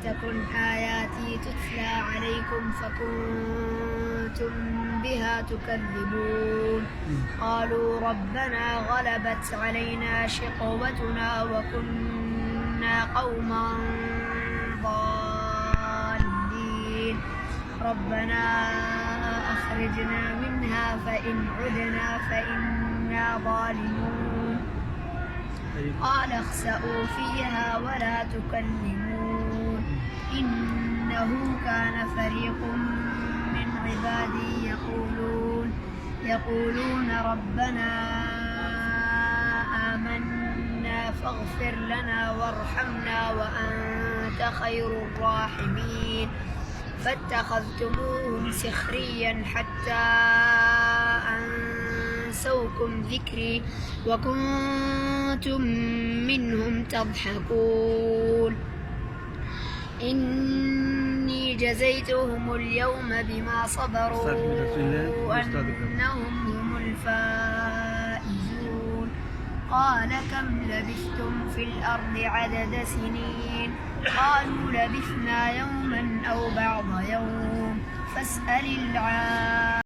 تكن آياتي تتلى عليكم فكنتم بها تكذبون قالوا ربنا غلبت علينا شقوتنا وكنا قوما ضالين ربنا أخرجنا منها فإن عدنا فإنا ظالمون قال اخسئوا فيها ولا تكلمون إنه كان فريق من عبادي يقولون ربنا آمنا فاغفر لنا وارحمنا وأنت خير الراحمين فاتخذتموهم سخريا حتى أنسوكم ذكري وكنتم منهم تضحكون إني جزيتهم اليوم بما صبروا أنهم هم الفائزون قال كم لبثتم في الأرض عدد سنين قالوا لبثنا يوما أو بعض يوم فاسأل العالمين